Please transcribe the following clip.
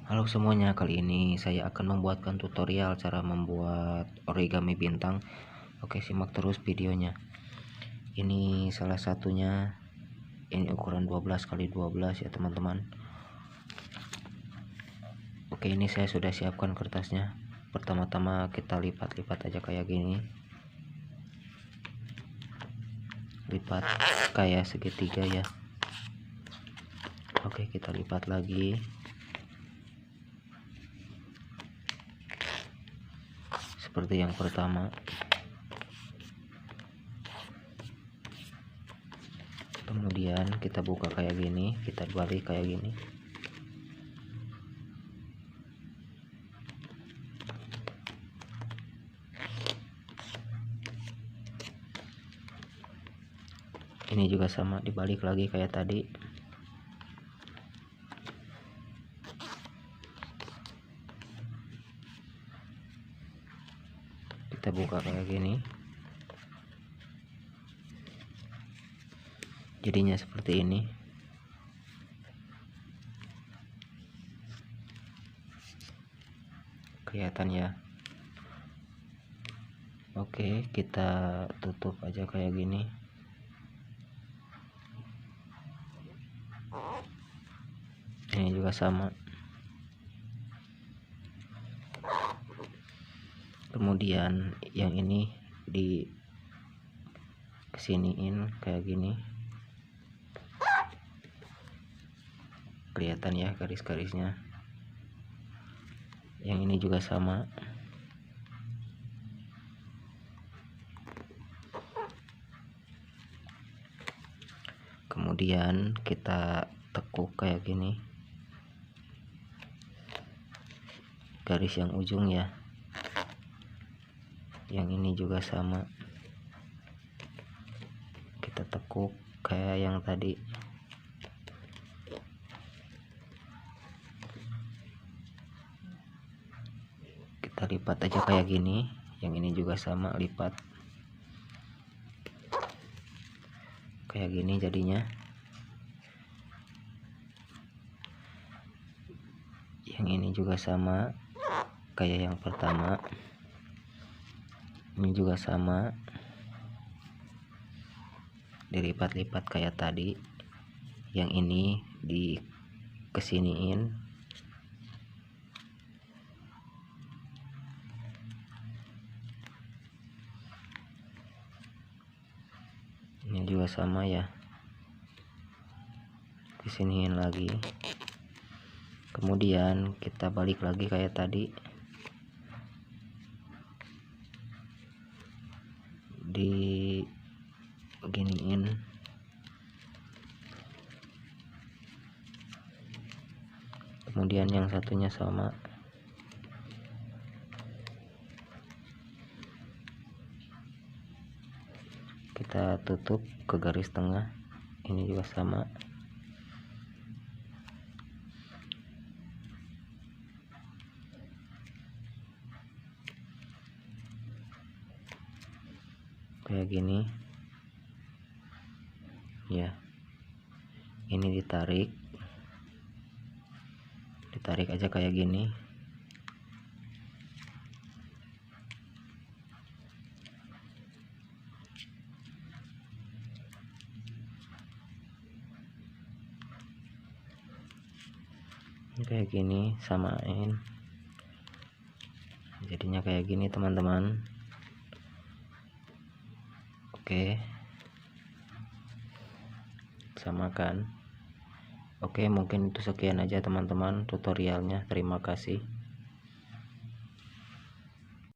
Halo semuanya, kali ini saya akan membuatkan tutorial cara membuat origami bintang. Oke, simak terus videonya. Ini salah satunya, ini ukuran 12x12 ya teman-teman. Oke, ini saya sudah siapkan kertasnya. Pertama-tama kita lipat-lipat aja kayak gini. Lipat kayak segitiga ya. Oke, kita lipat lagi. Seperti yang pertama. Kemudian kita buka kayak gini, kita balik kayak gini. Ini juga sama, dibalik lagi kayak tadi. Kita buka kayak gini. Jadinya seperti ini. Kelihatan ya. Oke, kita tutup aja kayak gini. Ini juga sama. Kemudian yang ini di kesiniin kayak gini. Kelihatan ya garis-garisnya. Yang ini juga sama. Kemudian kita tekuk kayak gini. Garis yang ujung ya. Yang ini juga sama. Kita tekuk kayak yang tadi. Kita lipat aja kayak gini. Yang ini juga sama, lipat kayak gini jadinya. Yang ini juga sama kayak yang pertama. Ini juga sama, dilipat-lipat kayak tadi. Yang ini di kesiniin. Ini juga sama ya, kesiniin lagi. Kemudian kita balik lagi kayak tadi, di giniin. Kemudian yang satunya sama. Kita tutup ke garis tengah. Ini juga sama. Kayak gini ya. Ini ditarik aja kayak gini. Kayak gini, samain. Jadinya kayak gini teman-teman. Oke, samakan. Oke, mungkin itu sekian aja teman-teman tutorialnya. Terima kasih.